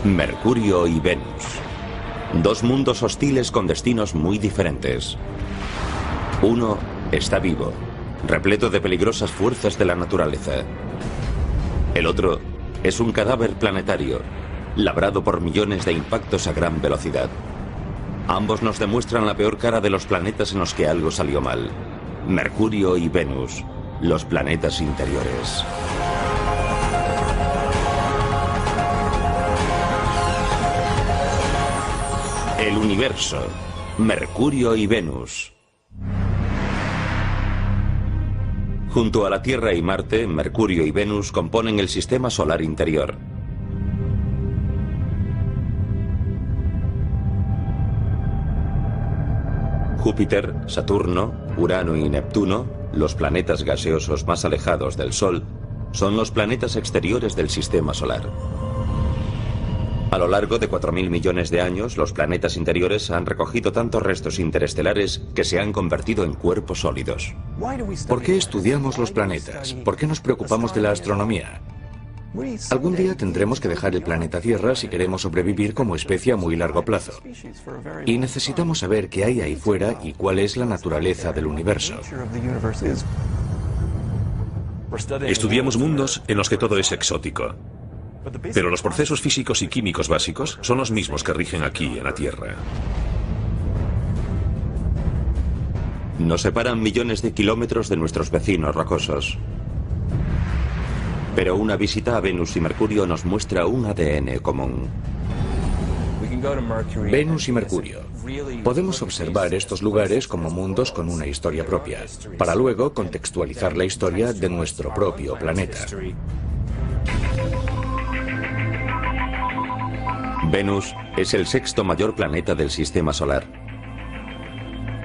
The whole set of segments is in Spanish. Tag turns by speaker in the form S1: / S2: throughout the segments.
S1: Mercurio y Venus. Dos mundos hostiles con destinos muy diferentes. Uno está vivo, repleto de peligrosas fuerzas de la naturaleza. El otro es un cadáver planetario, labrado por millones de impactos a gran velocidad. Ambos nos demuestran la peor cara de los planetas en los que algo salió mal. Mercurio y Venus, los planetas interiores. El universo, Mercurio y Venus. Junto a la Tierra y Marte, Mercurio y Venus componen el sistema solar interior. Júpiter, Saturno, Urano y Neptuno, los planetas gaseosos más alejados del Sol, son los planetas exteriores del sistema solar. A lo largo de 4.000 millones de años, los planetas interiores han recogido tantos restos interestelares que se han convertido en cuerpos sólidos.
S2: ¿Por qué estudiamos los planetas? ¿Por qué nos preocupamos de la astronomía? Algún día tendremos que dejar el planeta Tierra si queremos sobrevivir como especie a muy largo plazo. Y necesitamos saber qué hay ahí fuera y cuál es la naturaleza del universo.
S3: Estudiamos mundos en los que todo es exótico. Pero los procesos físicos y químicos básicos son los mismos que rigen aquí en la Tierra.
S1: Nos separan millones de kilómetros de nuestros vecinos rocosos. Pero una visita a Venus y Mercurio nos muestra un ADN común.
S2: Venus y Mercurio. Podemos observar estos lugares como mundos con una historia propia, para luego contextualizar la historia de nuestro propio planeta.
S1: Venus es el sexto mayor planeta del sistema solar.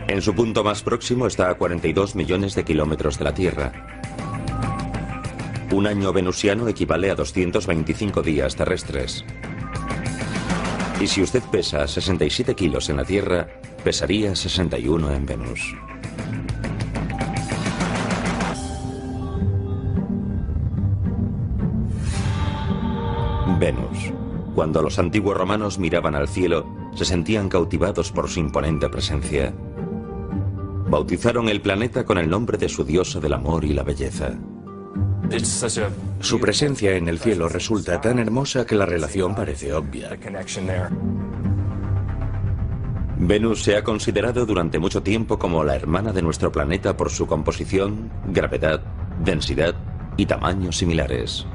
S1: En su punto más próximo está a 42 millones de kilómetros de la Tierra. Un año venusiano equivale a 225 días terrestres. Y si usted pesa 67 kilos en la Tierra, pesaría 61 en Venus. Venus. Cuando los antiguos romanos miraban al cielo, se sentían cautivados por su imponente presencia. Bautizaron el planeta con el nombre de su diosa del amor y la belleza.
S2: Su presencia en el cielo resulta tan hermosa que la relación parece obvia.
S1: Venus se ha considerado durante mucho tiempo como la hermana de nuestro planeta por su composición, gravedad, densidad y tamaños similares.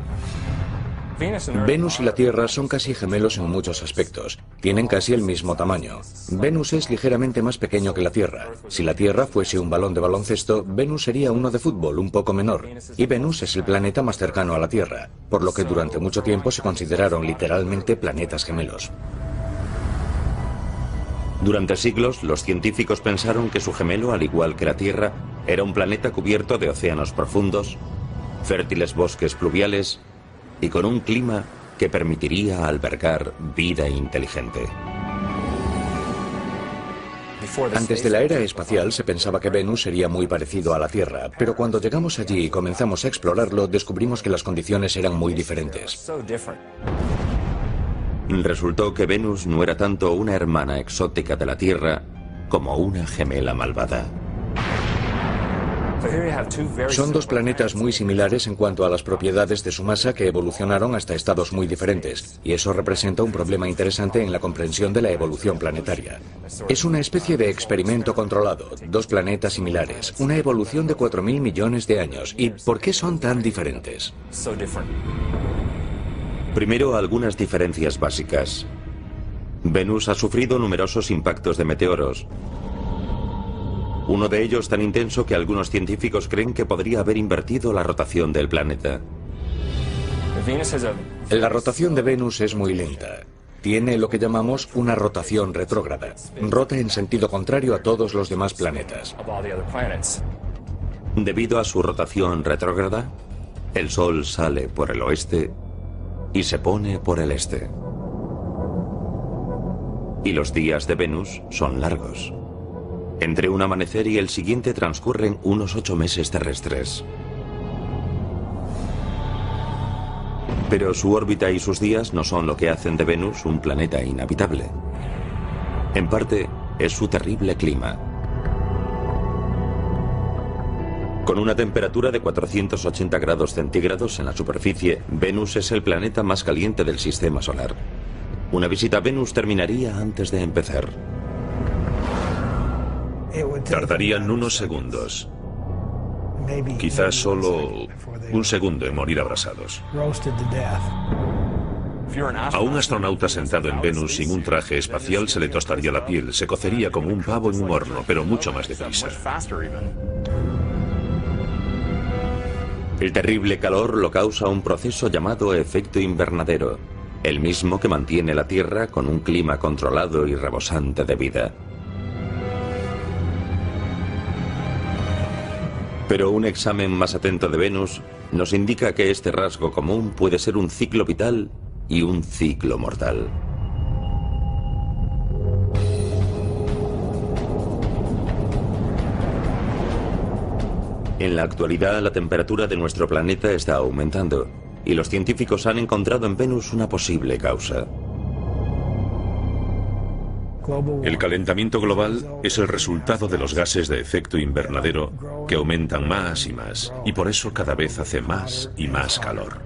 S2: Venus y la Tierra son casi gemelos en muchos aspectos. Tienen casi el mismo tamaño. Venus es ligeramente más pequeño que la Tierra. Si la Tierra fuese un balón de baloncesto, Venus sería uno de fútbol un poco menor. Y Venus es el planeta más cercano a la Tierra, por lo que durante mucho tiempo se consideraron literalmente planetas gemelos.
S1: Durante siglos, los científicos pensaron que su gemelo, al igual que la Tierra, era un planeta cubierto de océanos profundos, fértiles bosques pluviales y con un clima que permitiría albergar vida inteligente.
S2: Antes de la era espacial se pensaba que Venus sería muy parecido a la Tierra, pero cuando llegamos allí y comenzamos a explorarlo, descubrimos que las condiciones eran muy diferentes.
S1: Resultó que Venus no era tanto una hermana exótica de la Tierra como una gemela malvada.
S2: Son dos planetas muy similares en cuanto a las propiedades de su masa que evolucionaron hasta estados muy diferentes, y eso representa un problema interesante en la comprensión de la evolución planetaria. Es una especie de experimento controlado, dos planetas similares, una evolución de 4.000 millones de años. ¿Y por qué son tan diferentes?
S1: Primero, algunas diferencias básicas. Venus ha sufrido numerosos impactos de meteoros. Uno de ellos tan intenso que algunos científicos creen que podría haber invertido la rotación del planeta.
S2: La rotación de Venus es muy lenta. Tiene lo que llamamos una rotación retrógrada. Rota en sentido contrario a todos los demás planetas.
S1: Debido a su rotación retrógrada, el Sol sale por el oeste y se pone por el este. Y los días de Venus son largos. Entre un amanecer y el siguiente transcurren unos 8 meses terrestres. Pero su órbita y sus días no son lo que hacen de Venus un planeta inhabitable. En parte, es su terrible clima. Con una temperatura de 480 grados centígrados en la superficie, Venus es el planeta más caliente del sistema solar. Una visita a Venus terminaría antes de empezar.
S3: Tardarían unos segundos. Quizás solo un segundo en morir abrasados. A un astronauta sentado en Venus sin un traje espacial se le tostaría la piel, se cocería como un pavo en un horno, pero mucho más deprisa.
S1: El terrible calor lo causa un proceso llamado efecto invernadero, el mismo que mantiene la Tierra con un clima controlado y rebosante de vida. Pero un examen más atento de Venus nos indica que este rasgo común puede ser un ciclo vital y un ciclo mortal. En la actualidad, la temperatura de nuestro planeta está aumentando y los científicos han encontrado en Venus una posible causa.
S3: El calentamiento global es el resultado de los gases de efecto invernadero que aumentan más y más, y por eso cada vez hace más y más calor.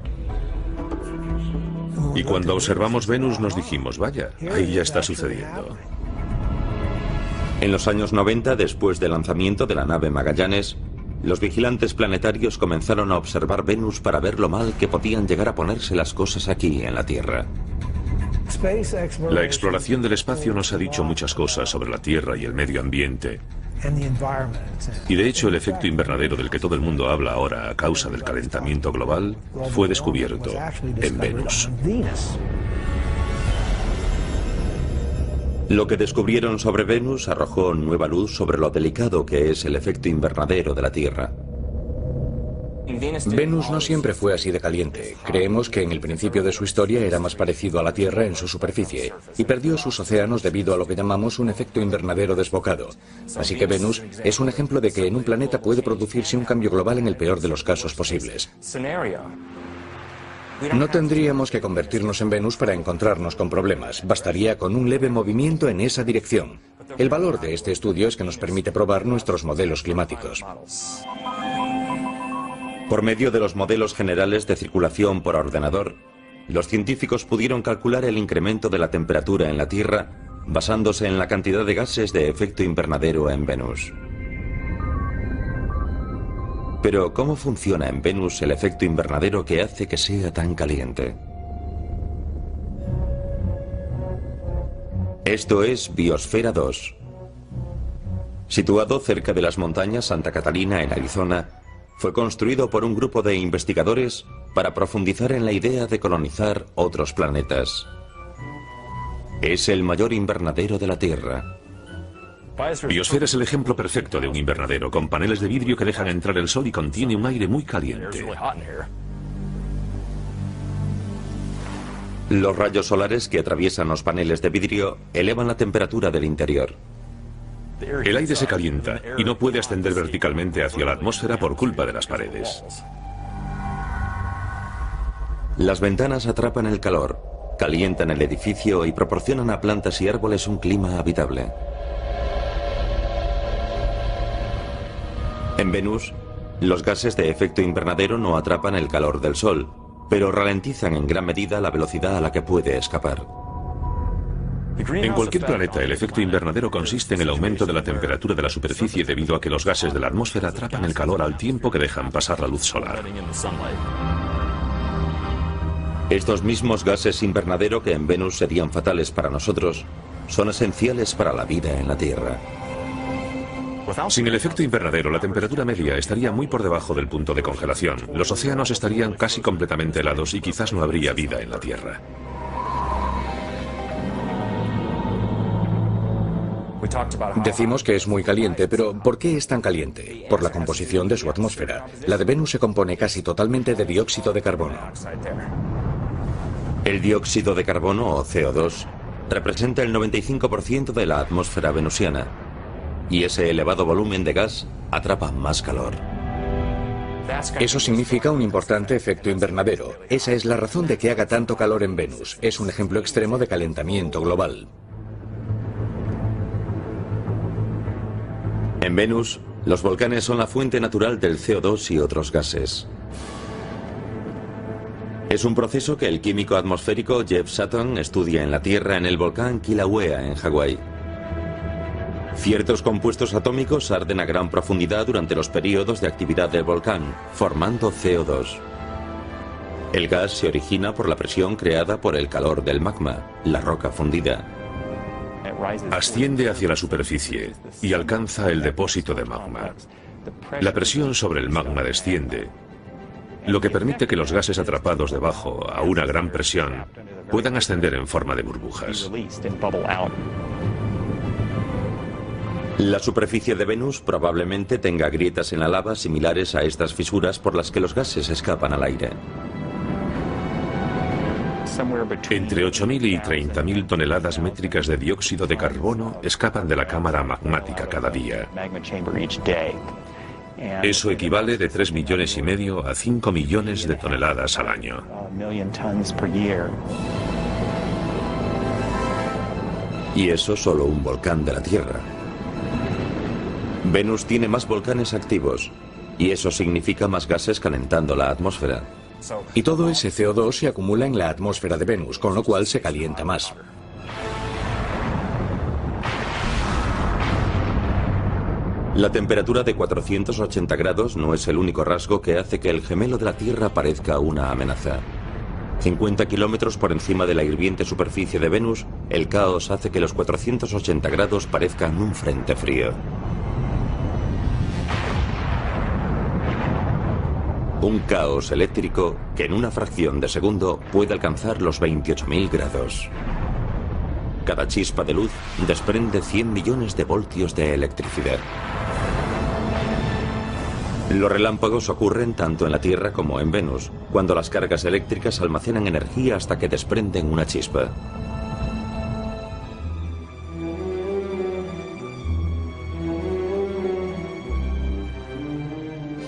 S3: Y cuando observamos Venus nos dijimos, vaya, ahí ya está sucediendo.
S1: En los años 90, después del lanzamiento de la nave Magallanes, los vigilantes planetarios comenzaron a observar Venus para ver lo mal que podían llegar a ponerse las cosas aquí en la Tierra.
S3: La exploración del espacio nos ha dicho muchas cosas sobre la Tierra y el medio ambiente. Y de hecho el efecto invernadero del que todo el mundo habla ahora a causa del calentamiento global fue descubierto en Venus.
S1: Lo que descubrieron sobre Venus arrojó nueva luz sobre lo delicado que es el efecto invernadero de la Tierra.
S2: Venus no siempre fue así de caliente. Creemos que en el principio de su historia era más parecido a la Tierra en su superficie y perdió sus océanos debido a lo que llamamos un efecto invernadero desbocado. Así que Venus es un ejemplo de que en un planeta puede producirse un cambio global en el peor de los casos posibles. No tendríamos que convertirnos en Venus para encontrarnos con problemas. Bastaría con un leve movimiento en esa dirección. El valor de este estudio es que nos permite probar nuestros modelos climáticos.
S1: Por medio de los modelos generales de circulación por ordenador, los científicos pudieron calcular el incremento de la temperatura en la Tierra basándose en la cantidad de gases de efecto invernadero en Venus. Pero, ¿cómo funciona en Venus el efecto invernadero que hace que sea tan caliente? Esto es Biosfera 2. Situado cerca de las montañas Santa Catalina en Arizona, fue construido por un grupo de investigadores para profundizar en la idea de colonizar otros planetas. Es el mayor invernadero de la Tierra.
S3: Biosfera es el ejemplo perfecto de un invernadero, con paneles de vidrio que dejan entrar el sol y contiene un aire muy caliente.
S1: Los rayos solares que atraviesan los paneles de vidrio elevan la temperatura del interior.
S3: El aire se calienta y no puede ascender verticalmente hacia la atmósfera por culpa de las paredes.
S1: Las ventanas atrapan el calor, calientan el edificio y proporcionan a plantas y árboles un clima habitable. En Venus, los gases de efecto invernadero no atrapan el calor del Sol, pero ralentizan en gran medida la velocidad a la que puede escapar.
S3: En cualquier planeta, el efecto invernadero consiste en el aumento de la temperatura de la superficie debido a que los gases de la atmósfera atrapan el calor al tiempo que dejan pasar la luz solar.
S1: Estos mismos gases invernadero que en Venus serían fatales para nosotros, son esenciales para la vida en la Tierra.
S3: Sin el efecto invernadero, la temperatura media estaría muy por debajo del punto de congelación. Los océanos estarían casi completamente helados y quizás no habría vida en la Tierra.
S2: Decimos que es muy caliente, pero ¿por qué es tan caliente? Por la composición de su atmósfera. La de Venus se compone casi totalmente de dióxido de carbono.
S1: El dióxido de carbono, o CO2, representa el 95% de la atmósfera venusiana, y ese elevado volumen de gas atrapa más calor.
S2: Eso significa un importante efecto invernadero. Esa es la razón de que haga tanto calor en Venus. Es un ejemplo extremo de calentamiento global.
S1: En Venus, los volcanes son la fuente natural del CO2 y otros gases. Es un proceso que el químico atmosférico Jeff Sutton estudia en la Tierra en el volcán Kilauea, en Hawái. Ciertos compuestos atómicos arden a gran profundidad durante los periodos de actividad del volcán, formando CO2. El gas se origina por la presión creada por el calor del magma, la roca fundida.
S3: Asciende hacia la superficie y alcanza el depósito de magma. La presión sobre el magma desciende, lo que permite que los gases atrapados debajo a una gran presión puedan ascender en forma de burbujas.
S1: La superficie de Venus probablemente tenga grietas en la lava similares a estas fisuras por las que los gases escapan al aire.
S3: Entre 8.000 y 30.000 toneladas métricas de dióxido de carbono escapan de la cámara magmática cada día. Eso equivale de 3,5 millones a 5 millones de toneladas al año.
S1: Y eso solo un volcán de la Tierra. Venus tiene más volcanes activos, y eso significa más gases calentando la atmósfera.
S2: Y todo ese CO2 se acumula en la atmósfera de Venus, con lo cual se calienta más.
S1: La temperatura de 480 grados no es el único rasgo que hace que el gemelo de la Tierra parezca una amenaza. 50 kilómetros por encima de la hirviente superficie de Venus, el caos hace que los 480 grados parezcan un frente frío. Un caos eléctrico que en una fracción de segundo puede alcanzar los 28.000 grados. Cada chispa de luz desprende 100 millones de voltios de electricidad. Los relámpagos ocurren tanto en la Tierra como en Venus, cuando las cargas eléctricas almacenan energía hasta que desprenden una chispa.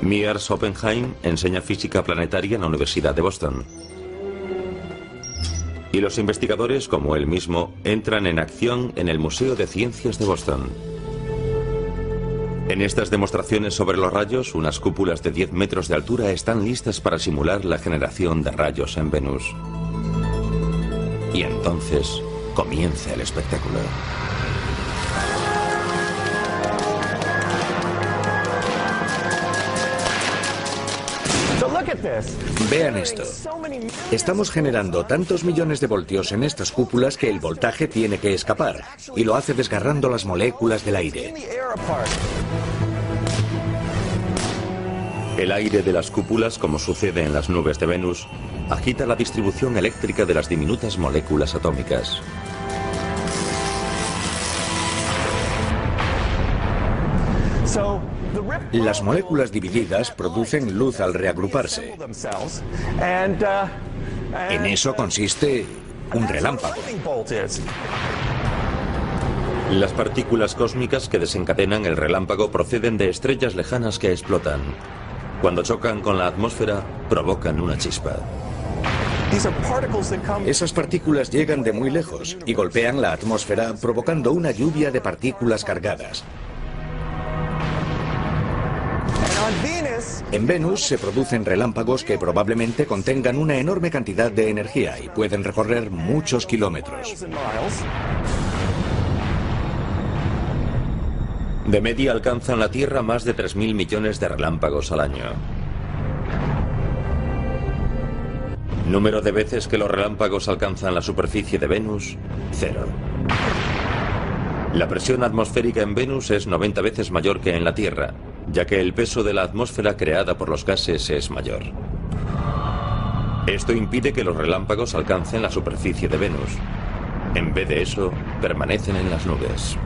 S1: Miers Oppenheim enseña física planetaria en la Universidad de Boston. Y los investigadores, como él mismo, entran en acción en el Museo de Ciencias de Boston. En estas demostraciones sobre los rayos, unas cúpulas de 10 metros de altura están listas para simular la generación de rayos en Venus. Y entonces comienza el espectáculo.
S2: Vean esto. Estamos generando tantos millones de voltios en estas cúpulas que el voltaje tiene que escapar, y lo hace desgarrando las moléculas del aire.
S1: El aire de las cúpulas, como sucede en las nubes de Venus, agita la distribución eléctrica de las diminutas moléculas atómicas.
S2: Las moléculas divididas producen luz al reagruparse. En eso consiste un relámpago.
S1: Las partículas cósmicas que desencadenan el relámpago proceden de estrellas lejanas que explotan. Cuando chocan con la atmósfera, provocan una chispa.
S2: Esas partículas llegan de muy lejos y golpean la atmósfera, provocando una lluvia de partículas cargadas. En Venus se producen relámpagos que probablemente contengan una enorme cantidad de energía y pueden recorrer muchos kilómetros.
S1: De media alcanzan la Tierra más de 3.000 millones de relámpagos al año. Número de veces que los relámpagos alcanzan la superficie de Venus, 0. La presión atmosférica en Venus es 90 veces mayor que en la Tierra, ya que el peso de la atmósfera creada por los gases es mayor. Esto impide que los relámpagos alcancen la superficie de Venus. En vez de eso, permanecen en las nubes.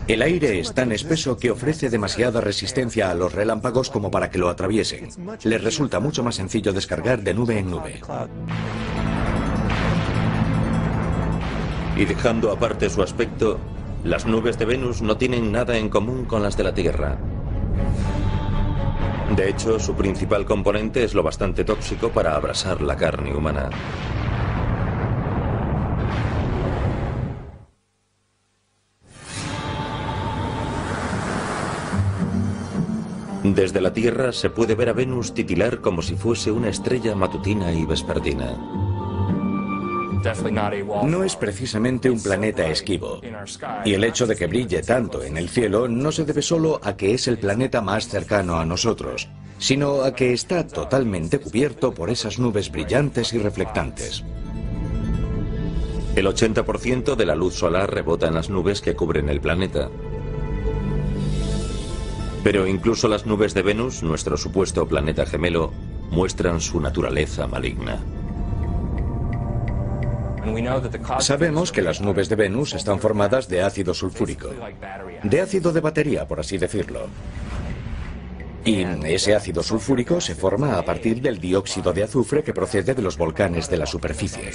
S2: El aire es tan espeso que ofrece demasiada resistencia a los relámpagos como para que lo atraviesen. Les resulta mucho más sencillo descargar de nube en nube.
S1: Y dejando aparte su aspecto, las nubes de Venus no tienen nada en común con las de la Tierra. De hecho, su principal componente es lo bastante tóxico para abrasar la carne humana. Desde la Tierra se puede ver a Venus titilar como si fuese una estrella matutina y vespertina.
S2: No es precisamente un planeta esquivo, y el hecho de que brille tanto en el cielo no se debe solo a que es el planeta más cercano a nosotros, sino a que está totalmente cubierto por esas nubes brillantes y reflectantes.
S1: El 80% de la luz solar rebota en las nubes que cubren el planeta. Pero incluso las nubes de Venus, nuestro supuesto planeta gemelo, muestran su naturaleza maligna.
S2: Sabemos que las nubes de Venus están formadas de ácido sulfúrico, de ácido de batería, por así decirlo. Y ese ácido sulfúrico se forma a partir del dióxido de azufre que procede de los volcanes de la superficie.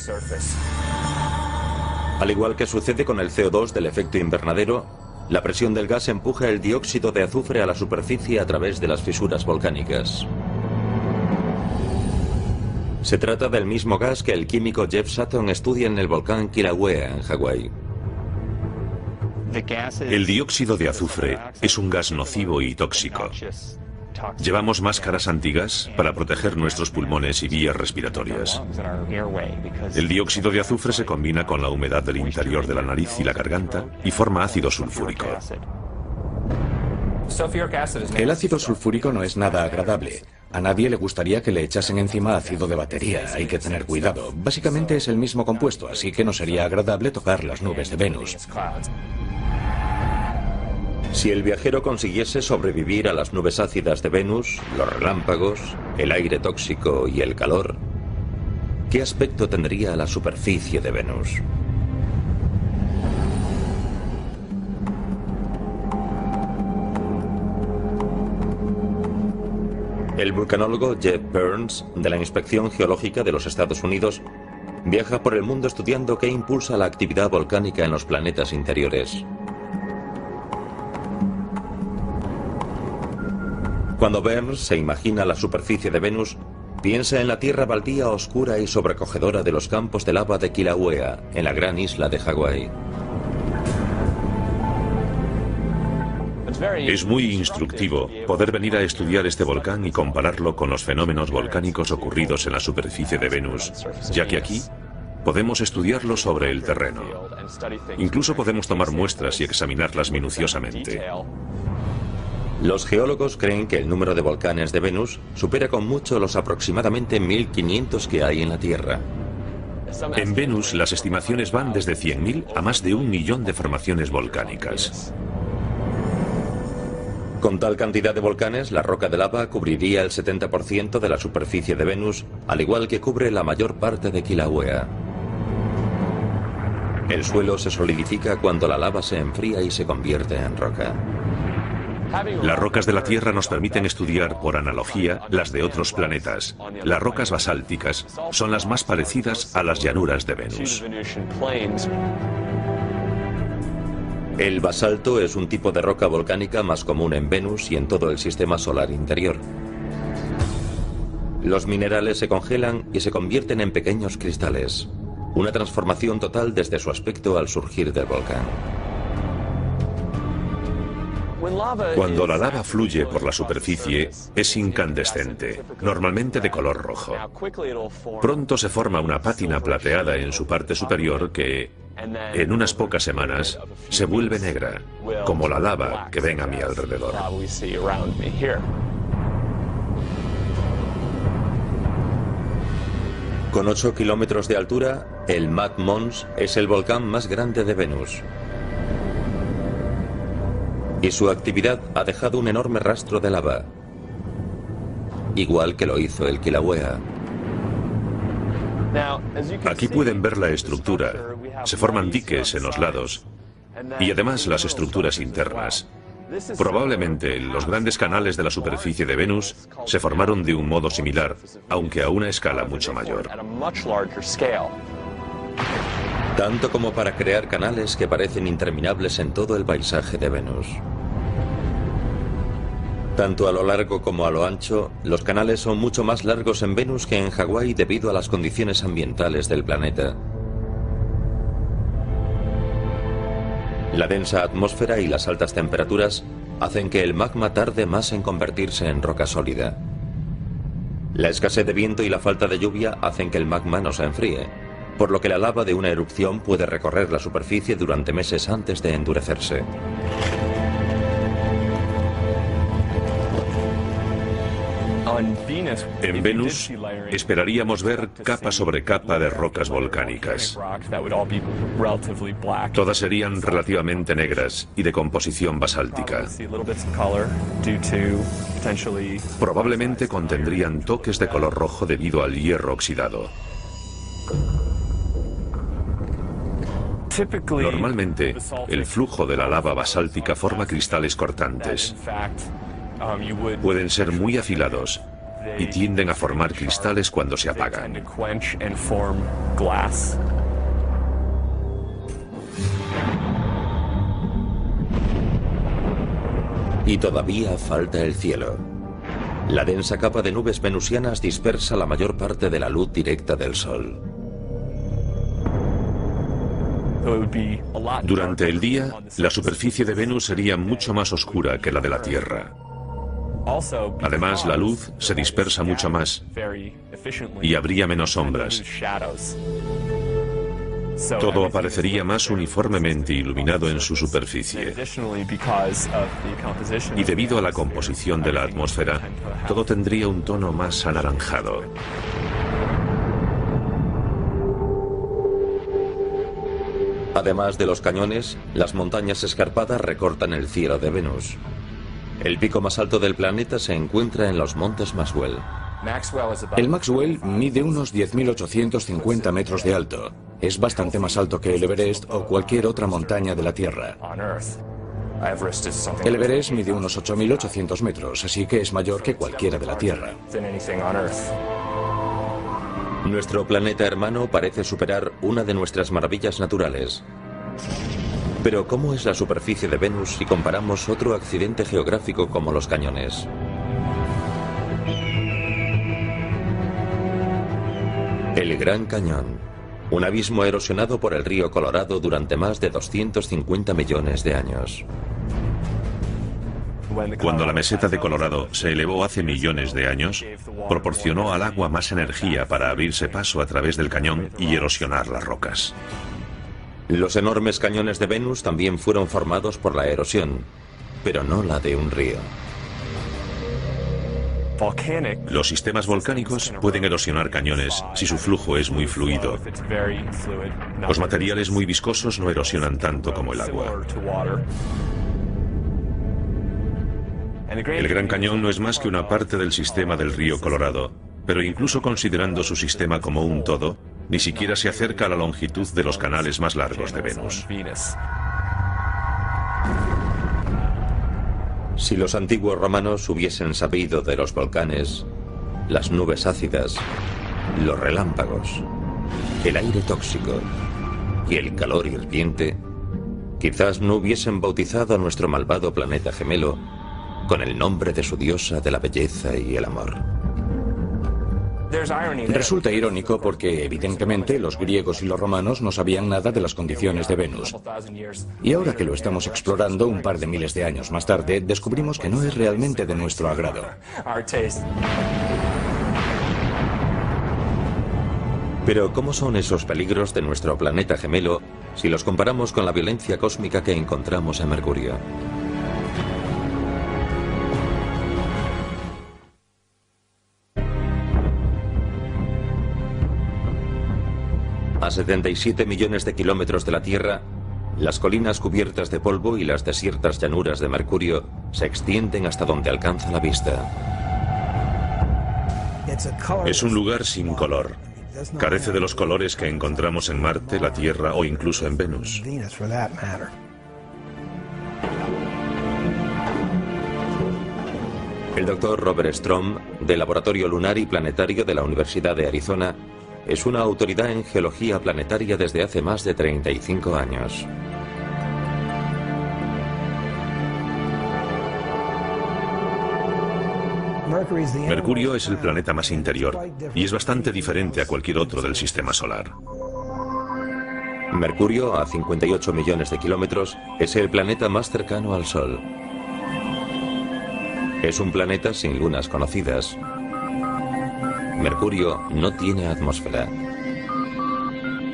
S1: Al igual que sucede con el CO2 del efecto invernadero, la presión del gas empuja el dióxido de azufre a la superficie a través de las fisuras volcánicas. Se trata del mismo gas que el químico Jeff Sutton estudia en el volcán Kilauea, en Hawái.
S3: El dióxido de azufre es un gas nocivo y tóxico. Llevamos máscaras antigas para proteger nuestros pulmones y vías respiratorias. El dióxido de azufre se combina con la humedad del interior de la nariz y la garganta y forma ácido sulfúrico.
S2: El ácido sulfúrico no es nada agradable. A nadie le gustaría que le echasen encima ácido de batería. Hay que tener cuidado. Básicamente es el mismo compuesto, así que no sería agradable tocar las nubes de Venus.
S1: Si el viajero consiguiese sobrevivir a las nubes ácidas de Venus, los relámpagos, el aire tóxico y el calor, ¿qué aspecto tendría la superficie de Venus? El vulcanólogo Jeff Burns, de la Inspección Geológica de los Estados Unidos, viaja por el mundo estudiando qué impulsa la actividad volcánica en los planetas interiores. Cuando Burns se imagina la superficie de Venus, piensa en la tierra baldía oscura y sobrecogedora de los campos de lava de Kilauea, en la gran isla de Hawái.
S3: Es muy instructivo poder venir a estudiar este volcán y compararlo con los fenómenos volcánicos ocurridos en la superficie de Venus, ya que aquí podemos estudiarlo sobre el terreno. Incluso podemos tomar muestras y examinarlas minuciosamente.
S1: Los geólogos creen que el número de volcanes de Venus supera con mucho los aproximadamente 1500 que hay en la Tierra.
S3: En Venus las estimaciones van desde 100.000 a más de 1 millón de formaciones volcánicas.
S1: Con tal cantidad de volcanes, la roca de lava cubriría el 70% de la superficie de Venus, al igual que cubre la mayor parte de Kilauea. El suelo se solidifica cuando la lava se enfría y se convierte en roca.
S3: Las rocas de la Tierra nos permiten estudiar, por analogía, las de otros planetas. Las rocas basálticas son las más parecidas a las llanuras de Venus.
S1: El basalto es un tipo de roca volcánica más común en Venus y en todo el sistema solar interior. Los minerales se congelan y se convierten en pequeños cristales. Una transformación total desde su aspecto al surgir del volcán.
S3: Cuando la lava fluye por la superficie, es incandescente, normalmente de color rojo. Pronto se forma una pátina plateada en su parte superior que, en unas pocas semanas, se vuelve negra, como la lava que ven a mi alrededor.
S1: Con 8 kilómetros de altura, el Mad Mons es el volcán más grande de Venus. Y su actividad ha dejado un enorme rastro de lava, igual que lo hizo el Kilauea.
S3: Aquí pueden ver la estructura. Se forman diques en los lados y además las estructuras internas. Probablemente los grandes canales de la superficie de Venus se formaron de un modo similar, aunque a una escala mucho mayor.
S1: Tanto como para crear canales que parecen interminables en todo el paisaje de Venus. Tanto a lo largo como a lo ancho, los canales son mucho más largos en Venus que en Hawái debido a las condiciones ambientales del planeta. La densa atmósfera y las altas temperaturas hacen que el magma tarde más en convertirse en roca sólida. La escasez de viento y la falta de lluvia hacen que el magma no se enfríe, por lo que la lava de una erupción puede recorrer la superficie durante meses antes de endurecerse.
S3: En Venus esperaríamos ver capa sobre capa de rocas volcánicas. Todas serían relativamente negras y de composición basáltica. Probablemente contendrían toques de color rojo debido al hierro oxidado. Normalmente, el flujo de la lava basáltica forma cristales cortantes. Pueden ser muy afilados y tienden a formar cristales cuando se apagan.
S1: Y todavía falta el cielo. La densa capa de nubes venusianas dispersa la mayor parte de la luz directa del Sol.
S3: Durante el día, la superficie de Venus sería mucho más oscura que la de la Tierra. Además, la luz se dispersa mucho más y habría menos sombras. Todo aparecería más uniformemente iluminado en su superficie. Y debido a la composición de la atmósfera, todo tendría un tono más anaranjado.
S1: Además de los cañones, las montañas escarpadas recortan el cielo de Venus. El pico más alto del planeta se encuentra en los montes Maxwell.
S2: El Maxwell mide unos 10.850 metros de alto. Es bastante más alto que el Everest o cualquier otra montaña de la Tierra. El Everest mide unos 8.800 metros, así que es mayor que cualquiera de la Tierra.
S1: Nuestro planeta hermano parece superar una de nuestras maravillas naturales. Pero ¿cómo es la superficie de Venus si comparamos otro accidente geográfico como los cañones? El Gran Cañón, un abismo erosionado por el río Colorado durante más de 250 millones de años.
S3: Cuando la meseta de Colorado se elevó hace millones de años, proporcionó al agua más energía para abrirse paso a través del cañón y erosionar las rocas.
S1: Los enormes cañones de Venus también fueron formados por la erosión, pero no la de un río.
S3: Los sistemas volcánicos pueden erosionar cañones si su flujo es muy fluido. Los materiales muy viscosos no erosionan tanto como el agua. El Gran Cañón no es más que una parte del sistema del río Colorado, pero incluso considerando su sistema como un todo, ni siquiera se acerca a la longitud de los canales más largos de Venus.
S1: Si los antiguos romanos hubiesen sabido de los volcanes, las nubes ácidas, los relámpagos, el aire tóxico y el calor hirviente, quizás no hubiesen bautizado a nuestro malvado planeta gemelo con el nombre de su diosa de la belleza y el amor.
S2: Resulta irónico porque, evidentemente, los griegos y los romanos no sabían nada de las condiciones de Venus. Y ahora que lo estamos explorando un par de miles de años más tarde, descubrimos que no es realmente de nuestro agrado.
S1: Pero ¿cómo son esos peligros de nuestro planeta gemelo si los comparamos con la violencia cósmica que encontramos en Mercurio? A 77 millones de kilómetros de la Tierra, las colinas cubiertas de polvo y las desiertas llanuras de Mercurio se extienden hasta donde alcanza la vista.
S3: Es un lugar sin color. Carece de los colores que encontramos en Marte, la Tierra o incluso en Venus.
S1: El doctor Robert Strom, del Laboratorio Lunar y Planetario de la Universidad de Arizona, es una autoridad en geología planetaria desde hace más de 35 años.
S3: Mercurio es el planeta más interior y es bastante diferente a cualquier otro del sistema solar.
S1: Mercurio, a 58 millones de kilómetros, es el planeta más cercano al Sol. Es un planeta sin lunas conocidas. Mercurio no tiene atmósfera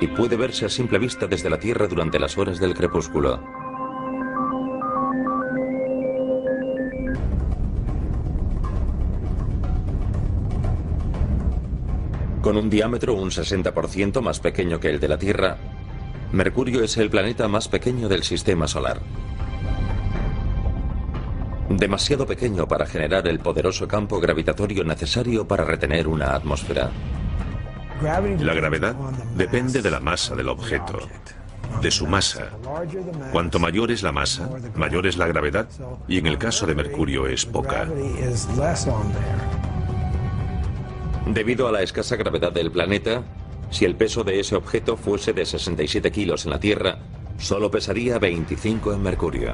S1: y puede verse a simple vista desde la Tierra durante las horas del crepúsculo. Con un diámetro un 60% más pequeño que el de la Tierra, Mercurio es el planeta más pequeño del sistema solar. Demasiado pequeño para generar el poderoso campo gravitatorio necesario para retener una atmósfera.
S3: La gravedad depende de la masa del objeto, de su masa. Cuanto mayor es la masa, mayor es la gravedad, y en el caso de Mercurio es poca.
S1: Debido a la escasa gravedad del planeta, si el peso de ese objeto fuese de 67 kilos en la Tierra, solo pesaría 25 en Mercurio.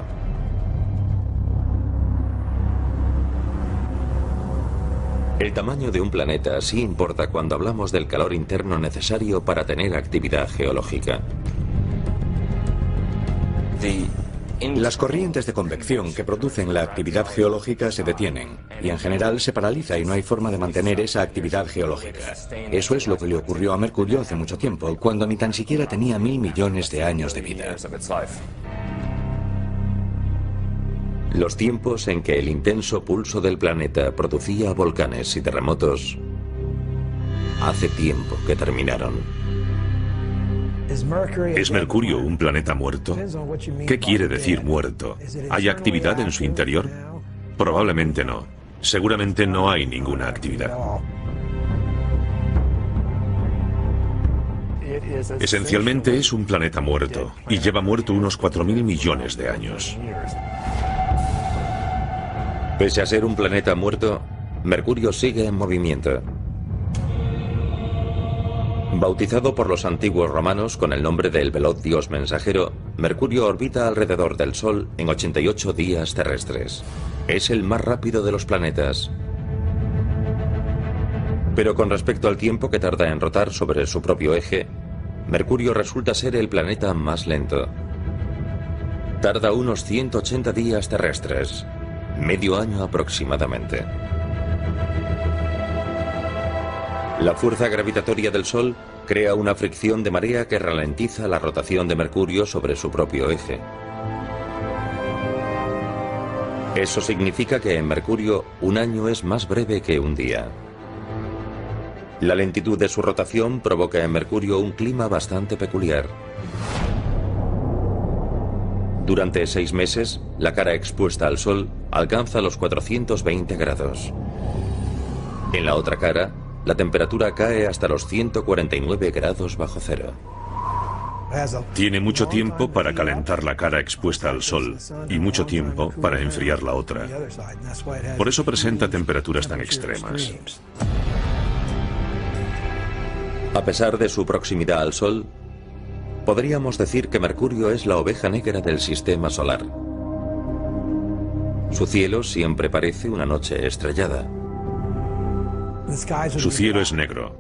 S1: El tamaño de un planeta sí importa cuando hablamos del calor interno necesario para tener actividad geológica.
S2: Las corrientes de convección que producen la actividad geológica se detienen y en general se paraliza y no hay forma de mantener esa actividad geológica. Eso es lo que le ocurrió a Mercurio hace mucho tiempo, cuando ni tan siquiera tenía 1000 millones de años de vida.
S1: Los tiempos en que el intenso pulso del planeta producía volcanes y terremotos hace tiempo que terminaron.
S3: ¿Es Mercurio un planeta muerto? ¿Qué quiere decir muerto? ¿Hay actividad en su interior? Probablemente no. Seguramente no hay ninguna actividad. Esencialmente es un planeta muerto y lleva muerto unos 4.000 millones de años.
S1: Pese a ser un planeta muerto, Mercurio sigue en movimiento. Bautizado por los antiguos romanos con el nombre del veloz dios mensajero, Mercurio orbita alrededor del Sol en 88 días terrestres. Es el más rápido de los planetas. Pero con respecto al tiempo que tarda en rotar sobre su propio eje, Mercurio resulta ser el planeta más lento. Tarda unos 180 días terrestres, medio año aproximadamente. La fuerza gravitatoria del Sol crea una fricción de marea que ralentiza la rotación de Mercurio sobre su propio eje. Eso significa que en Mercurio un año es más breve que un día. La lentitud de su rotación provoca en Mercurio un clima bastante peculiar. Durante 6 meses, la cara expuesta al Sol alcanza los 420 grados. En la otra cara, la temperatura cae hasta los 149 grados bajo cero.
S3: Tiene mucho tiempo para calentar la cara expuesta al Sol y mucho tiempo para enfriar la otra. Por eso presenta temperaturas tan extremas.
S1: A pesar de su proximidad al Sol, podríamos decir que Mercurio es la oveja negra del sistema solar. Su cielo siempre parece una noche estrellada.
S3: Su cielo es negro.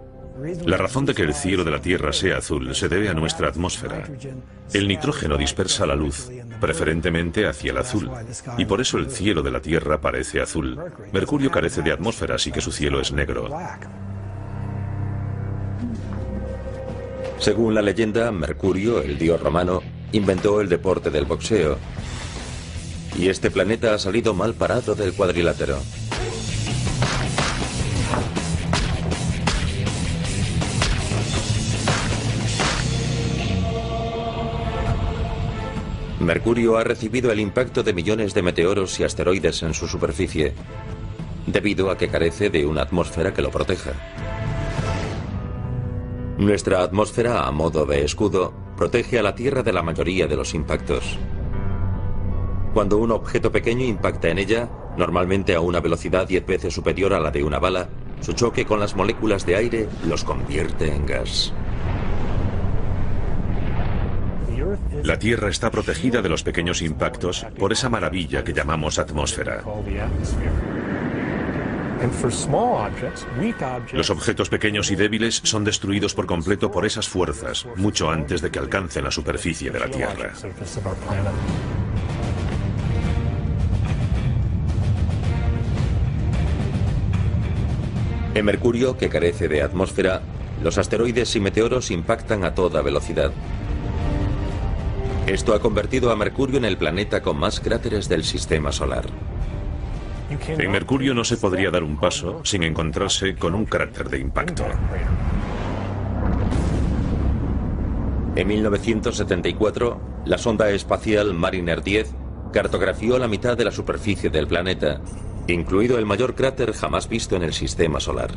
S3: La razón de que el cielo de la Tierra sea azul se debe a nuestra atmósfera. El nitrógeno dispersa la luz, preferentemente hacia el azul, y por eso el cielo de la Tierra parece azul. Mercurio carece de atmósfera, así que su cielo es negro.
S1: Según la leyenda, Mercurio, el dios romano, inventó el deporte del boxeo. Y este planeta ha salido mal parado del cuadrilátero. Mercurio ha recibido el impacto de millones de meteoros y asteroides en su superficie, debido a que carece de una atmósfera que lo proteja. Nuestra atmósfera, a modo de escudo, protege a la Tierra de la mayoría de los impactos. Cuando un objeto pequeño impacta en ella, normalmente a una velocidad 10 veces superior a la de una bala, su choque con las moléculas de aire los convierte en gas.
S3: La Tierra está protegida de los pequeños impactos por esa maravilla que llamamos atmósfera. Los objetos pequeños y débiles son destruidos por completo por esas fuerzas, mucho antes de que alcancen la superficie de la Tierra.
S1: En Mercurio, que carece de atmósfera, los asteroides y meteoros impactan a toda velocidad. Esto ha convertido a Mercurio en el planeta con más cráteres del sistema solar.
S3: En Mercurio no se podría dar un paso sin encontrarse con un cráter de impacto.
S1: En 1974, la sonda espacial Mariner 10 cartografió la mitad de la superficie del planeta, incluido el mayor cráter jamás visto en el sistema solar.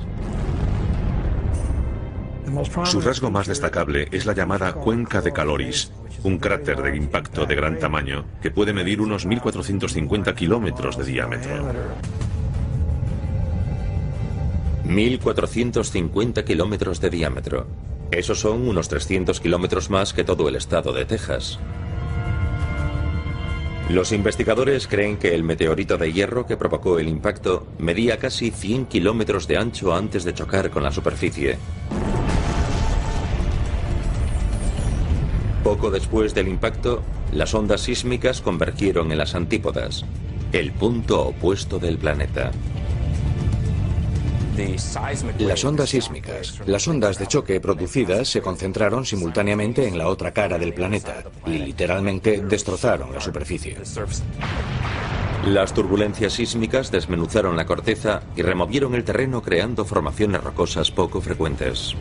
S3: Su rasgo más destacable es la llamada Cuenca de Caloris, un cráter de impacto de gran tamaño que puede medir unos 1.450 kilómetros de diámetro.
S1: 1.450 kilómetros de diámetro. Esos son unos 300 kilómetros más que todo el estado de Texas. Los investigadores creen que el meteorito de hierro que provocó el impacto medía casi 100 kilómetros de ancho antes de chocar con la superficie. Poco después del impacto, las ondas sísmicas convergieron en las antípodas, el punto opuesto del planeta.
S2: Las ondas sísmicas, las ondas de choque producidas se concentraron simultáneamente en la otra cara del planeta y literalmente destrozaron la superficie.
S1: Las turbulencias sísmicas desmenuzaron la corteza y removieron el terreno creando formaciones rocosas poco frecuentes.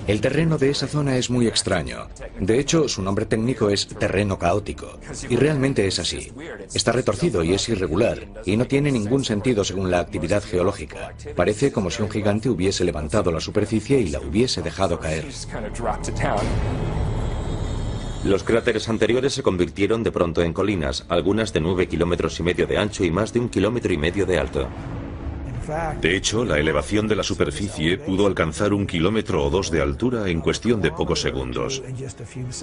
S2: El terreno de esa zona es muy extraño. De hecho, su nombre técnico es terreno caótico. Y realmente es así. Está retorcido y es irregular, y no tiene ningún sentido según la actividad geológica. Parece como si un gigante hubiese levantado la superficie y la hubiese dejado caer.
S1: Los cráteres anteriores se convirtieron de pronto en colinas, algunas de 9,5 kilómetros de ancho y más de 1,5 kilómetros de alto.
S3: De hecho, la elevación de la superficie pudo alcanzar 1 kilómetro o 2 de altura en cuestión de pocos segundos.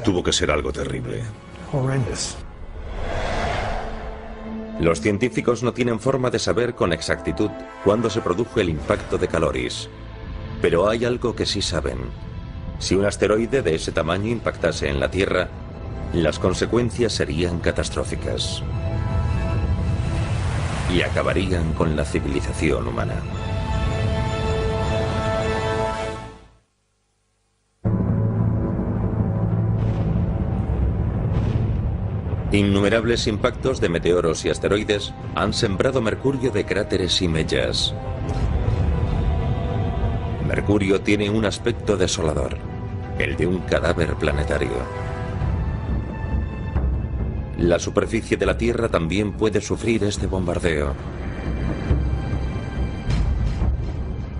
S3: Tuvo que ser algo terrible.
S1: Los científicos no tienen forma de saber con exactitud cuándo se produjo el impacto de Caloris. Pero hay algo que sí saben. Si un asteroide de ese tamaño impactase en la Tierra, las consecuencias serían catastróficas. Y acabarían con la civilización humana. Innumerables impactos de meteoros y asteroides han sembrado Mercurio de cráteres y mellas. Mercurio tiene un aspecto desolador, el de un cadáver planetario. La superficie de la Tierra también puede sufrir este bombardeo.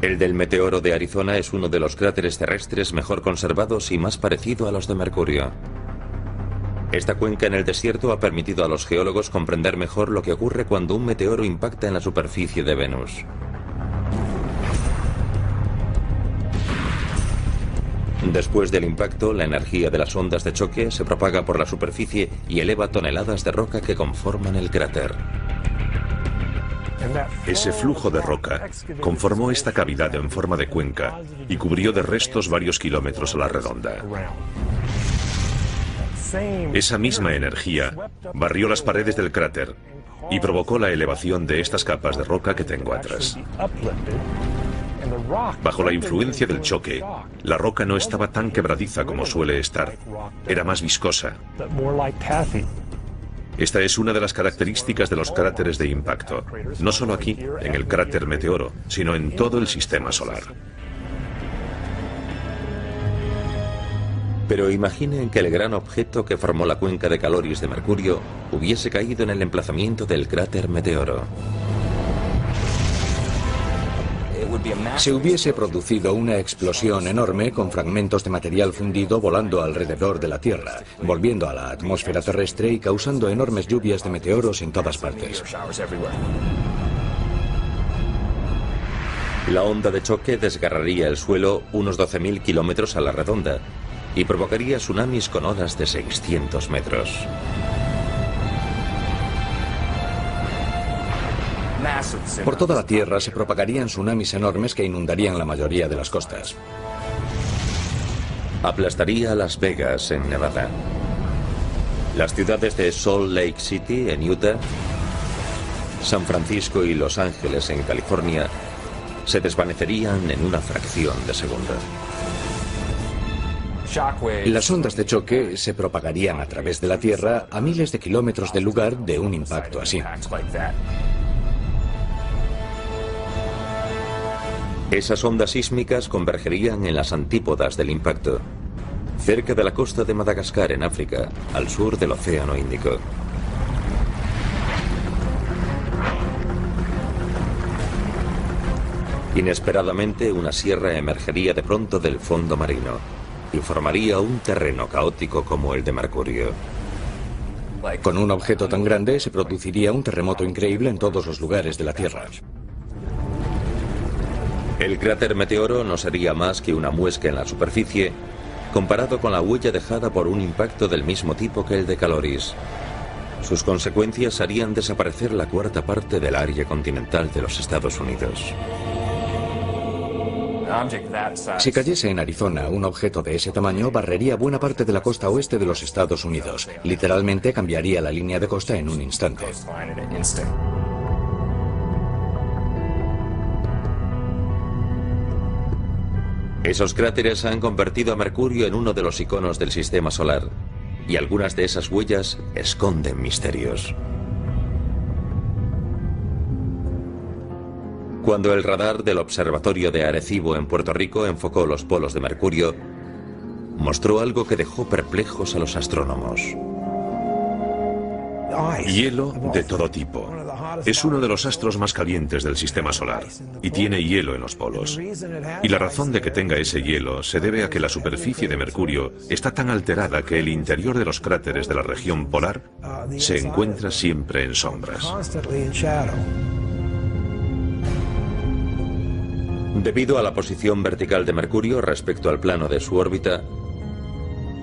S1: El del meteoro de Arizona es uno de los cráteres terrestres mejor conservados y más parecido a los de Mercurio. Esta cuenca en el desierto ha permitido a los geólogos comprender mejor lo que ocurre cuando un meteoro impacta en la superficie de Venus. Después del impacto, la energía de las ondas de choque se propaga por la superficie y eleva toneladas de roca que conforman el cráter.
S3: Ese flujo de roca conformó esta cavidad en forma de cuenca y cubrió de restos varios kilómetros a la redonda. Esa misma energía barrió las paredes del cráter y provocó la elevación de estas capas de roca que tengo atrás. Bajo la influencia del choque, la roca no estaba tan quebradiza como suele estar, era más viscosa. Esta es una de las características de los cráteres de impacto, no solo aquí, en el cráter Meteoro, sino en todo el sistema solar.
S1: Pero imaginen que el gran objeto que formó la cuenca de Caloris de Mercurio hubiese caído en el emplazamiento del cráter Meteoro.
S2: Se hubiese producido una explosión enorme con fragmentos de material fundido volando alrededor de la Tierra, volviendo a la atmósfera terrestre y causando enormes lluvias de meteoros en todas partes.
S1: La onda de choque desgarraría el suelo unos 12.000 kilómetros a la redonda y provocaría tsunamis con olas de 600 metros.
S2: Por toda la Tierra se propagarían tsunamis enormes que inundarían la mayoría de las costas.
S1: Aplastaría a Las Vegas, en Nevada. Las ciudades de Salt Lake City, en Utah, San Francisco y Los Ángeles, en California, se desvanecerían en una fracción de segundo.
S2: Las ondas de choque se propagarían a través de la Tierra a miles de kilómetros del lugar de un impacto así.
S1: Esas ondas sísmicas convergerían en las antípodas del impacto, cerca de la costa de Madagascar, en África, al sur del Océano Índico. Inesperadamente, una sierra emergería de pronto del fondo marino y formaría un terreno caótico como el de Mercurio.
S2: Con un objeto tan grande se produciría un terremoto increíble en todos los lugares de la Tierra.
S1: El cráter Meteoro no sería más que una muesca en la superficie comparado con la huella dejada por un impacto del mismo tipo que el de Caloris. Sus consecuencias harían desaparecer la cuarta parte del área continental de los Estados Unidos.
S2: Si cayese en Arizona, un objeto de ese tamaño barrería buena parte de la costa oeste de los Estados Unidos. Literalmente cambiaría la línea de costa en un instante.
S1: Esos cráteres han convertido a Mercurio en uno de los iconos del sistema solar, y algunas de esas huellas esconden misterios. Cuando el radar del Observatorio de Arecibo en Puerto Rico enfocó los polos de Mercurio, mostró algo que dejó perplejos a los astrónomos.
S3: Hielo de todo tipo. Es uno de los astros más calientes del sistema solar y tiene hielo en los polos. Y la razón de que tenga ese hielo se debe a que la superficie de Mercurio está tan alterada que el interior de los cráteres de la región polar se encuentra siempre en sombras.
S1: Debido a la posición vertical de Mercurio respecto al plano de su órbita,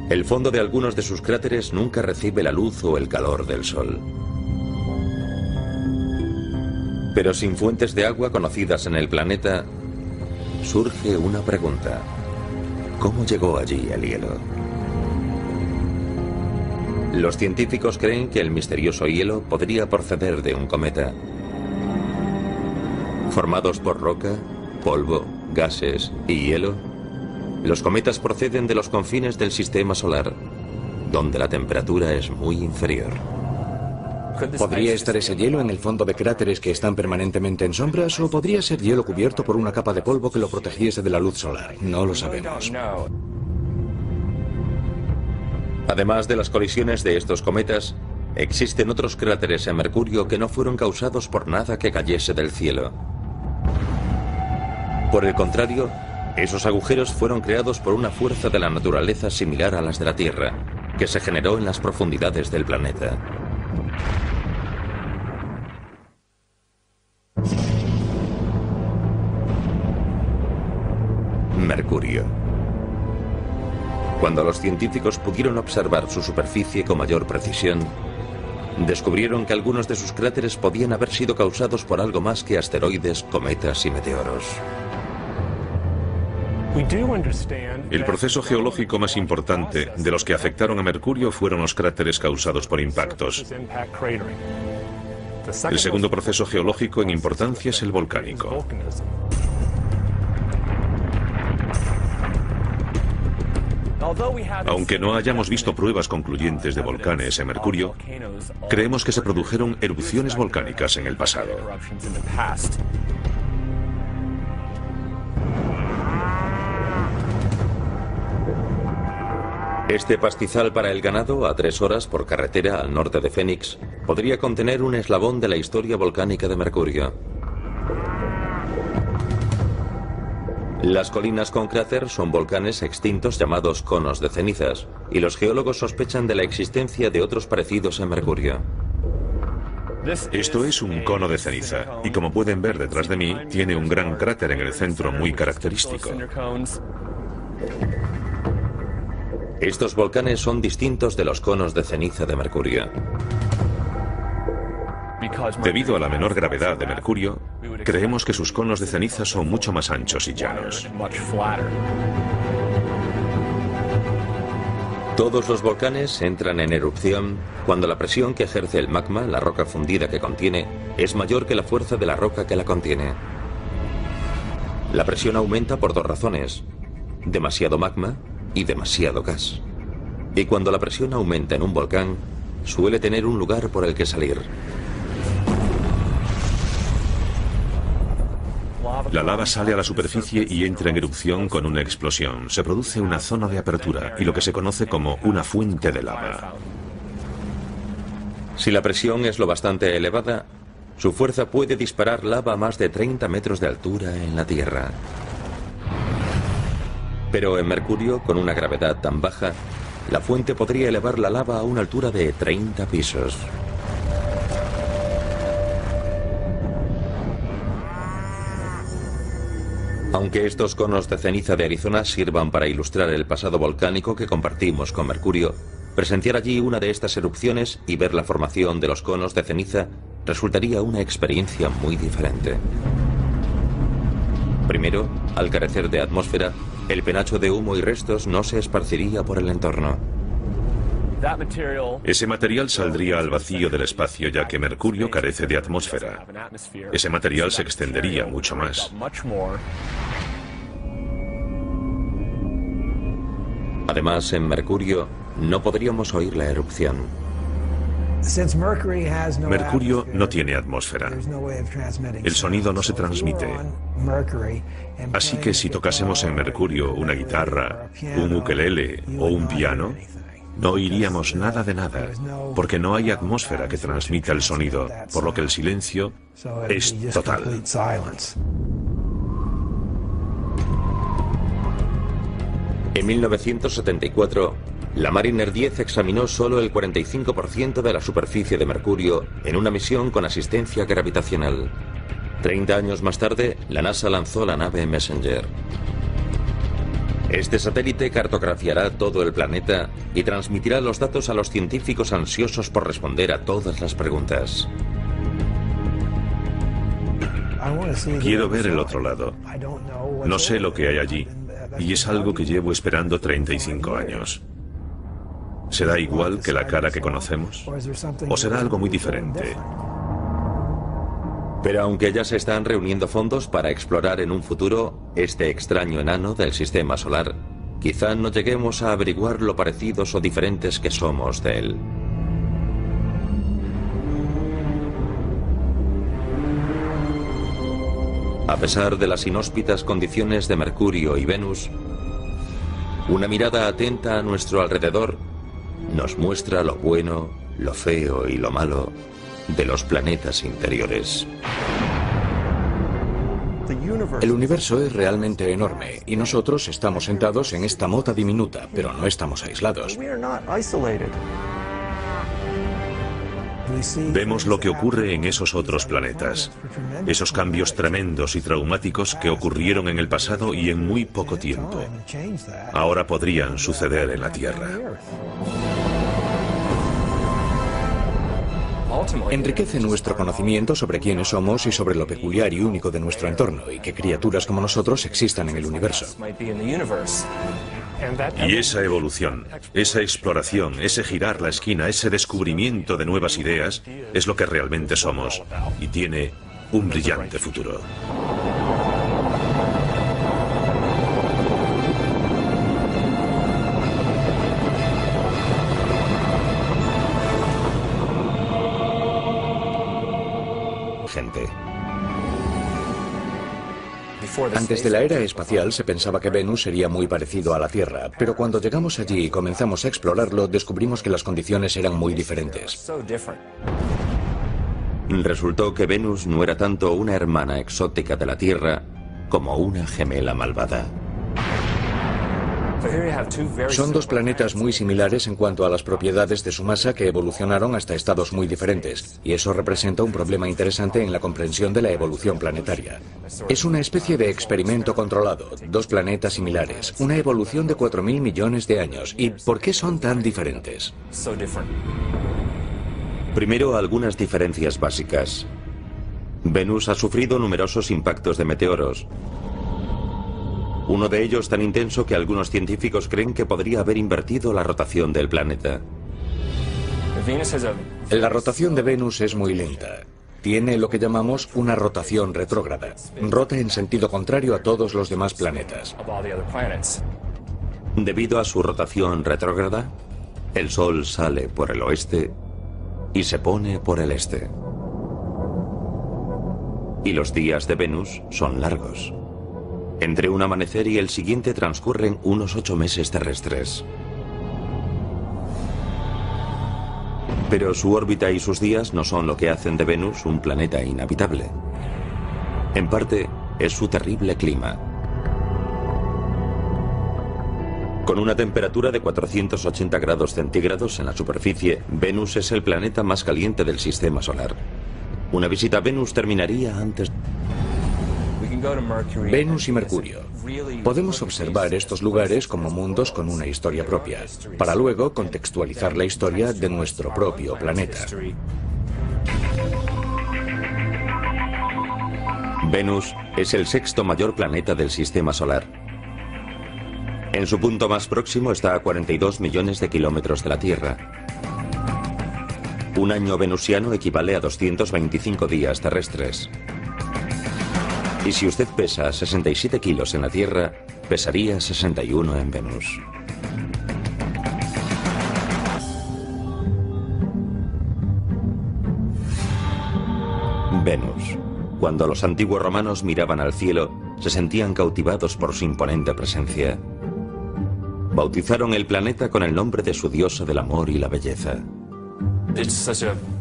S1: el fondo de algunos de sus cráteres nunca recibe la luz o el calor del Sol. Pero sin fuentes de agua conocidas en el planeta, surge una pregunta. ¿Cómo llegó allí el hielo? Los científicos creen que el misterioso hielo podría proceder de un cometa. Formados por roca, polvo, gases y hielo, los cometas proceden de los confines del sistema solar, donde la temperatura es muy inferior.
S2: ¿Podría estar ese hielo en el fondo de cráteres que están permanentemente en sombras o podría ser hielo cubierto por una capa de polvo que lo protegiese de la luz solar? No lo sabemos.
S1: Además de las colisiones de estos cometas, existen otros cráteres en Mercurio que no fueron causados por nada que cayese del cielo. Por el contrario, esos agujeros fueron creados por una fuerza de la naturaleza similar a las de la Tierra, que se generó en las profundidades del planeta. Mercurio. Cuando los científicos pudieron observar su superficie con mayor precisión, descubrieron que algunos de sus cráteres podían haber sido causados por algo más que asteroides, cometas y meteoros.
S3: El proceso geológico más importante de los que afectaron a Mercurio fueron los cráteres causados por impactos. El segundo proceso geológico en importancia es el volcánico. Aunque no hayamos visto pruebas concluyentes de volcanes en Mercurio, creemos que se produjeron erupciones volcánicas en el pasado.
S1: Este pastizal para el ganado, a 3 horas por carretera al norte de Phoenix, podría contener un eslabón de la historia volcánica de Mercurio. Las colinas con cráter son volcanes extintos llamados conos de cenizas, y los geólogos sospechan de la existencia de otros parecidos en Mercurio.
S3: Esto es un cono de ceniza, y como pueden ver detrás de mí, tiene un gran cráter en el centro muy característico.
S1: Estos volcanes son distintos de los conos de ceniza de Mercurio.
S3: Debido a la menor gravedad de Mercurio, creemos que sus conos de ceniza son mucho más anchos y llanos.
S1: Todos los volcanes entran en erupción cuando la presión que ejerce el magma, la roca fundida que contiene, es mayor que la fuerza de la roca que la contiene. La presión aumenta por dos razones: demasiado magma y demasiado gas. Y cuando la presión aumenta en un volcán, suele tener un lugar por el que salir.
S3: La lava sale a la superficie y entra en erupción con una explosión. Se produce una zona de apertura y lo que se conoce como una fuente de lava.
S1: Si la presión es lo bastante elevada, su fuerza puede disparar lava a más de 30 metros de altura en la Tierra. Pero en Mercurio, con una gravedad tan baja, la fuente podría elevar la lava a una altura de 30 pisos. Aunque estos conos de ceniza de Arizona sirvan para ilustrar el pasado volcánico que compartimos con Mercurio, presenciar allí una de estas erupciones y ver la formación de los conos de ceniza resultaría una experiencia muy diferente. Primero, al carecer de atmósfera, el penacho de humo y restos no se esparciría por el entorno.
S3: Ese material saldría al vacío del espacio, ya que Mercurio carece de atmósfera. Ese material se extendería mucho más.
S1: Además, en Mercurio no podríamos oír la erupción.
S3: Mercurio no tiene atmósfera. El sonido no se transmite. Así que si tocásemos en Mercurio una guitarra, un ukelele o un piano, no oiríamos nada de nada, porque no hay atmósfera que transmita el sonido, por lo que el silencio es total.
S1: En 1974, la Mariner 10 examinó solo el 45% de la superficie de Mercurio en una misión con asistencia gravitacional. 30 años más tarde, la NASA lanzó la nave Messenger. Este satélite cartografiará todo el planeta y transmitirá los datos a los científicos ansiosos por responder a todas las preguntas.
S3: Quiero ver el otro lado. No sé lo que hay allí, y es algo que llevo esperando 35 años. ¿Será igual que la cara que conocemos? ¿O será algo muy diferente?
S1: Pero aunque ya se están reuniendo fondos para explorar en un futuro este extraño enano del sistema solar, quizá no lleguemos a averiguar lo parecidos o diferentes que somos de él. A pesar de las inhóspitas condiciones de Mercurio y Venus, una mirada atenta a nuestro alrededor nos muestra lo bueno, lo feo y lo malo de los planetas interiores.
S2: El universo es realmente enorme y nosotros estamos sentados en esta mota diminuta, pero no estamos aislados.
S3: Vemos lo que ocurre en esos otros planetas, esos cambios tremendos y traumáticos que ocurrieron en el pasado y en muy poco tiempo. Ahora podrían suceder en la Tierra.
S2: Enriquece nuestro conocimiento sobre quiénes somos y sobre lo peculiar y único de nuestro entorno y que criaturas como nosotros existan en el universo.
S3: Y esa evolución, esa exploración, ese girar la esquina, ese descubrimiento de nuevas ideas es lo que realmente somos y tiene un brillante futuro.
S1: Gente.
S2: Antes de la era espacial se pensaba que Venus sería muy parecido a la Tierra, pero cuando llegamos allí y comenzamos a explorarlo, descubrimos que las condiciones eran muy diferentes.
S1: Resultó que Venus no era tanto una hermana exótica de la Tierra como una gemela malvada.
S2: Son dos planetas muy similares en cuanto a las propiedades de su masa que evolucionaron hasta estados muy diferentes, y eso representa un problema interesante en la comprensión de la evolución planetaria. Es una especie de experimento controlado, dos planetas similares, una evolución de 4.000 millones de años. ¿Y por qué son tan diferentes?
S1: Primero, algunas diferencias básicas. Venus ha sufrido numerosos impactos de meteoros. Uno de ellos tan intenso que algunos científicos creen que podría haber invertido la rotación del planeta.
S2: La rotación de Venus es muy lenta. Tiene lo que llamamos una rotación retrógrada. Rota en sentido contrario a todos los demás planetas.
S1: Debido a su rotación retrógrada, el Sol sale por el oeste y se pone por el este. Y los días de Venus son largos. Entre un amanecer y el siguiente transcurren unos 8 meses terrestres. Pero su órbita y sus días no son lo que hacen de Venus un planeta inhabitable. En parte, es su terrible clima. Con una temperatura de 480 grados centígrados en la superficie, Venus es el planeta más caliente del sistema solar. Una visita a Venus terminaría antes.
S2: Venus y Mercurio. Podemos observar estos lugares como mundos con una historia propia, para luego contextualizar la historia de nuestro propio planeta.
S1: Venus es el sexto mayor planeta del sistema solar. En su punto más próximo está a 42 millones de kilómetros de la Tierra. Un año venusiano equivale a 225 días terrestres. Y si usted pesa 67 kilos en la Tierra, pesaría 61 en Venus. Venus. Cuando los antiguos romanos miraban al cielo, se sentían cautivados por su imponente presencia. Bautizaron el planeta con el nombre de su diosa del amor y la belleza.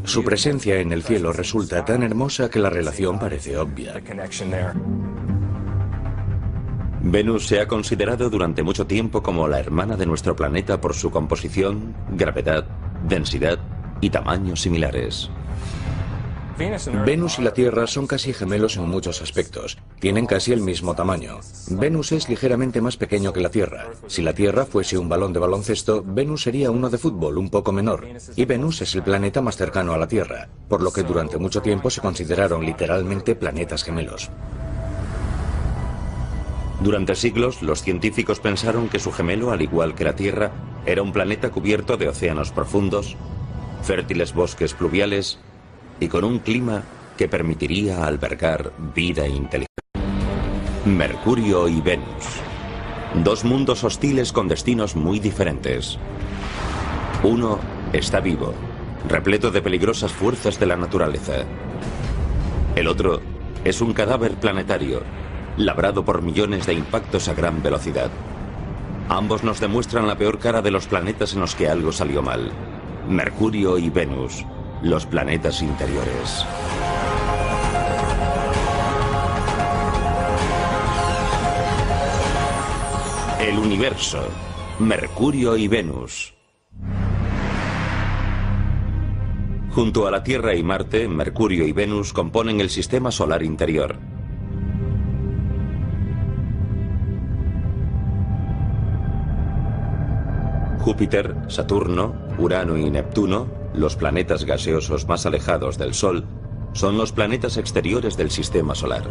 S2: Su presencia en el cielo resulta tan hermosa que la relación parece obvia.
S1: Venus se ha considerado durante mucho tiempo como la hermana de nuestro planeta por su composición, gravedad, densidad y tamaños similares.
S2: Venus y la Tierra son casi gemelos en muchos aspectos. Tienen casi el mismo tamaño. Venus es ligeramente más pequeño que la Tierra. Si la Tierra fuese un balón de baloncesto, Venus sería uno de fútbol un poco menor. Y Venus es el planeta más cercano a la Tierra, por lo que durante mucho tiempo se consideraron literalmente planetas gemelos.
S1: Durante siglos, los científicos pensaron que su gemelo, al igual que la Tierra, era un planeta cubierto de océanos profundos, fértiles bosques pluviales y con un clima que permitiría albergar vida inteligente. Mercurio y Venus. Dos mundos hostiles con destinos muy diferentes. Uno está vivo, repleto de peligrosas fuerzas de la naturaleza. El otro es un cadáver planetario, labrado por millones de impactos a gran velocidad. Ambos nos demuestran la peor cara de los planetas en los que algo salió mal. Mercurio y Venus. Los planetas interiores. El universo. Mercurio y Venus. Junto a la Tierra y Marte, Mercurio y Venus componen el sistema solar interior. Júpiter, Saturno, Urano y Neptuno, los planetas gaseosos más alejados del Sol, son los planetas exteriores del sistema solar.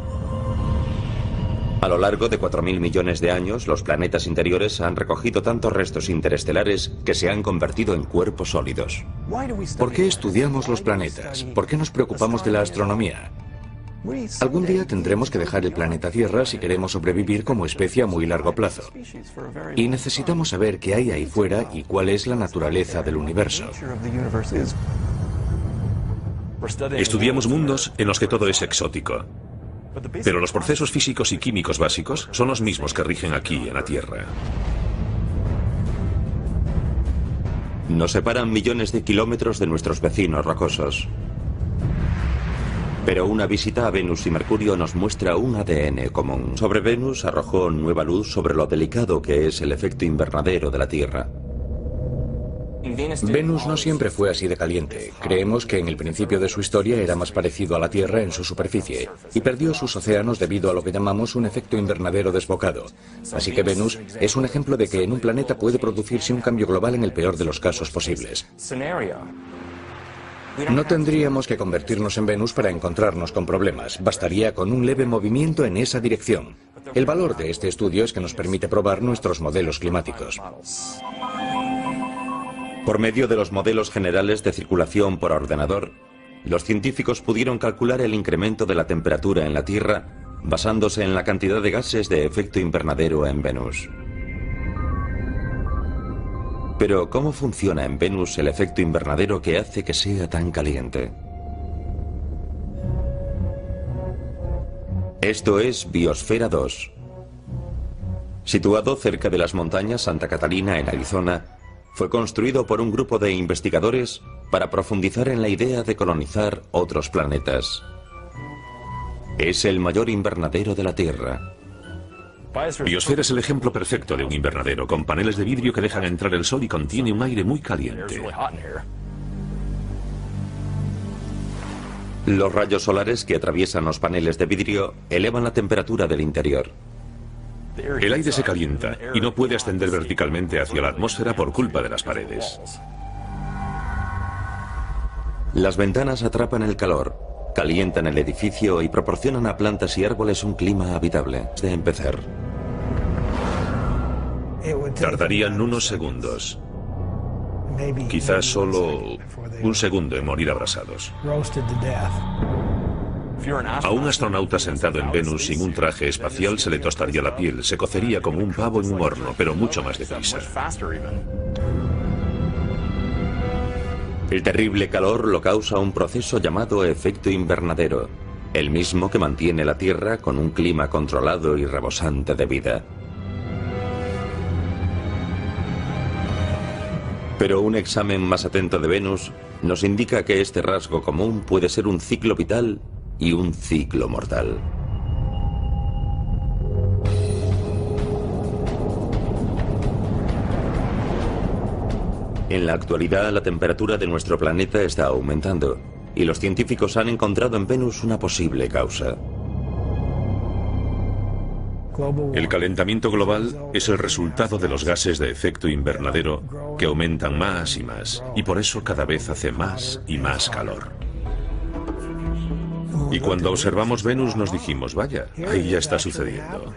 S1: A lo largo de 4.000 millones de años, los planetas interiores han recogido tantos restos interestelares que se han convertido en cuerpos sólidos.
S2: ¿Por qué estudiamos los planetas? ¿Por qué nos preocupamos de la astronomía? Algún día tendremos que dejar el planeta Tierra si queremos sobrevivir como especie a muy largo plazo. Y necesitamos saber qué hay ahí fuera y cuál es la naturaleza del universo.
S3: Estudiamos mundos en los que todo es exótico. Pero los procesos físicos y químicos básicos son los mismos que rigen aquí en la Tierra.
S1: Nos separan millones de kilómetros de nuestros vecinos rocosos. Pero una visita a Venus y Mercurio nos muestra un ADN común. Sobre Venus arrojó nueva luz sobre lo delicado que es el efecto invernadero de la Tierra.
S2: Venus no siempre fue así de caliente. Creemos que en el principio de su historia era más parecido a la Tierra en su superficie y perdió sus océanos debido a lo que llamamos un efecto invernadero desbocado. Así que Venus es un ejemplo de que en un planeta puede producirse un cambio global en el peor de los casos posibles. No tendríamos que convertirnos en Venus para encontrarnos con problemas. Bastaría con un leve movimiento en esa dirección. El valor de este estudio es que nos permite probar nuestros modelos climáticos.
S1: Por medio de los modelos generales de circulación por ordenador, los científicos pudieron calcular el incremento de la temperatura en la Tierra basándose en la cantidad de gases de efecto invernadero en Venus. Pero, ¿cómo funciona en Venus el efecto invernadero que hace que sea tan caliente? Esto es Biosfera 2. Situado cerca de las montañas Santa Catalina en Arizona, fue construido por un grupo de investigadores para profundizar en la idea de colonizar otros planetas. Es el mayor invernadero de la Tierra.
S3: Biosfera es el ejemplo perfecto de un invernadero, con paneles de vidrio que dejan entrar el sol y contiene un aire muy caliente.
S1: Los rayos solares que atraviesan los paneles de vidrio elevan la temperatura del interior.
S3: El aire se calienta y no puede ascender verticalmente hacia la atmósfera por culpa de las paredes.
S1: Las ventanas atrapan el calor, calientan el edificio y proporcionan a plantas y árboles un clima habitable. De empezar.
S3: Tardarían unos segundos, quizás solo un segundo en morir abrasados. A un astronauta sentado en Venus sin un traje espacial se le tostaría la piel, se cocería como un pavo en un horno, pero mucho más deprisa.
S1: El terrible calor lo causa un proceso llamado efecto invernadero, el mismo que mantiene la Tierra con un clima controlado y rebosante de vida. Pero un examen más atento de Venus nos indica que este rasgo común puede ser un ciclo vital y un ciclo mortal. En la actualidad, la temperatura de nuestro planeta está aumentando y los científicos han encontrado en Venus una posible causa.
S3: El calentamiento global es el resultado de los gases de efecto invernadero que aumentan más y más, y por eso cada vez hace más y más calor. Y cuando observamos Venus nos dijimos, vaya, ahí ya está sucediendo.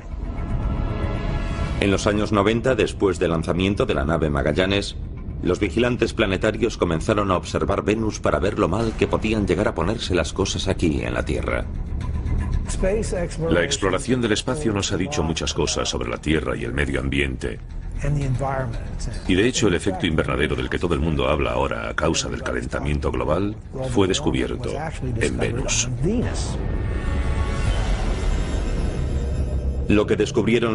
S1: En los años 90, después del lanzamiento de la nave Magallanes, los vigilantes planetarios comenzaron a observar Venus para ver lo mal que podían llegar a ponerse las cosas aquí en la Tierra.
S3: La exploración del espacio nos ha dicho muchas cosas sobre la Tierra y el medio ambiente. Y de hecho el efecto invernadero del que todo el mundo habla ahora a causa del calentamiento global fue descubierto en Venus.
S1: Lo que descubrieron